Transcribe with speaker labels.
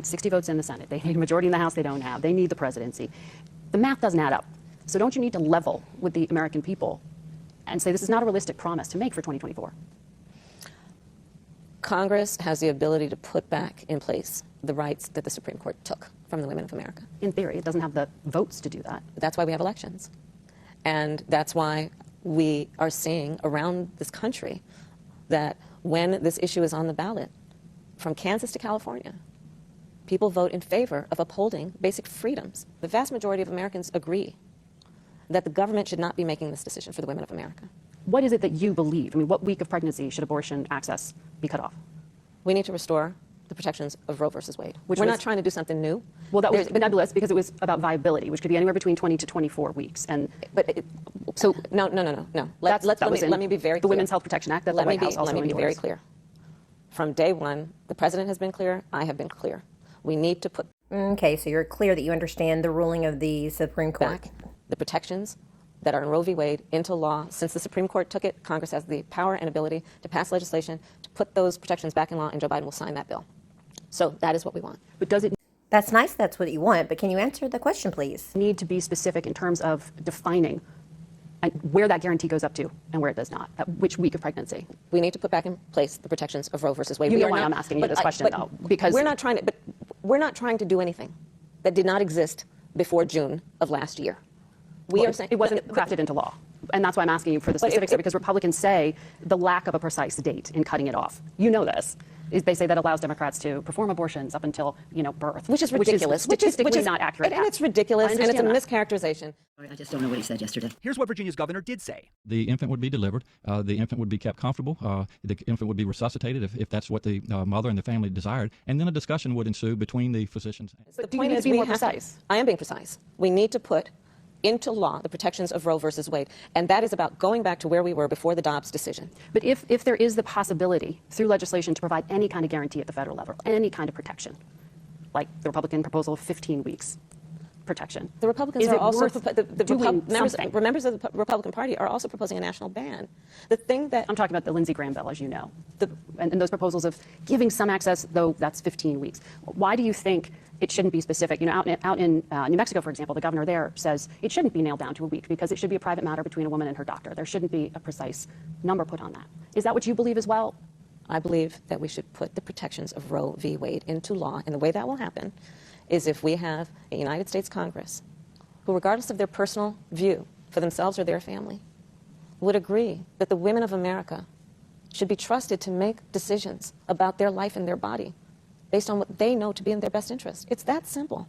Speaker 1: 60 votes in the Senate. They need a majority in the House they don't have. They need the presidency. The math doesn't add up. So don't you need to level with the American people and say this is not a realistic promise to make for 2024?
Speaker 2: Congress has the ability to put back in place the rights that the Supreme Court took from the women of America.
Speaker 1: In theory, it doesn't have the votes to do that.
Speaker 2: That's why we have elections. And that's why we are seeing around this country that when this issue is on the ballot, from Kansas to California, people vote in favor of upholding basic freedoms. The vast majority of Americans agree that the government should not be making this decision for the women of America.
Speaker 1: What is it that you believe? I mean, what week of pregnancy should abortion access be cut off?
Speaker 2: We need to restore the protections of Roe versus Wade. We're not trying to do something new.
Speaker 1: Well, that was nebulous because it was about viability, which could be anywhere between 20 to 24 weeks.
Speaker 2: So no. Let me be very clear.
Speaker 1: The Women's Health Protection Act that the White House also
Speaker 2: endorsed. Let me be very clear. From day one, the president has been clear. I have been clear. We need to put.
Speaker 3: Okay, so you're clear that you understand the ruling of the Supreme Court.
Speaker 2: Back the protections that are in Roe v. Wade into law. Since the Supreme Court took it, Congress has the power and ability to pass legislation to put those protections back in law, and Joe Biden will sign that bill. So that is what we want.
Speaker 1: But does it
Speaker 3: That's nice, that's what you want, but can you answer the question, please?
Speaker 1: need to be specific in terms of defining where that guarantee goes up to and where it does not, at which week of pregnancy?
Speaker 2: We need to put back in place the protections of Roe versus Wade.
Speaker 1: You know why I'm asking you this question, though, because
Speaker 2: we're not trying to do anything that did not exist before June of last year. We are saying
Speaker 1: it wasn't crafted into law. And that's why I'm asking you for the specifics, because Republicans say the lack of a precise date in cutting it off. You know this. They say that allows Democrats to perform abortions up until, birth.
Speaker 2: Which is ridiculous.
Speaker 1: Which is statistically not accurate.
Speaker 2: And it's ridiculous, and it's a mischaracterization.
Speaker 4: I just don't know what he said yesterday.
Speaker 5: Here's what Virginia's governor did say.
Speaker 6: The infant would be delivered. The infant would be kept comfortable. The infant would be resuscitated if that's what the mother and the family desired. And then a discussion would ensue between the physicians.
Speaker 2: But the point is, be more precise. I am being precise. We need to put into law the protections of Roe versus Wade. And that is about going back to where we were before the Dobbs decision.
Speaker 1: But if there is the possibility through legislation to provide any kind of guarantee at the federal level, any kind of protection, like the Republican proposal of 15 weeks protection.
Speaker 2: The Republicans are also members of the Republican Party are also proposing a national ban. The thing that
Speaker 1: I'm talking about the Lindsey Graham bill, as you know, and those proposals of giving some access, though that's 15 weeks. Why do you think it shouldn't be specific? Out in New Mexico, for example, the governor there says it shouldn't be nailed down to a week because it should be a private matter between a woman and her doctor. There shouldn't be a precise number put on that. Is that what you believe as well?
Speaker 2: I believe that we should put the protections of Roe v. Wade into law, and the way that will happen is if we have a United States Congress who, regardless of their personal view for themselves or their family, would agree that the women of America should be trusted to make decisions about their life and their body based on what they know to be in their best interest. It's that simple.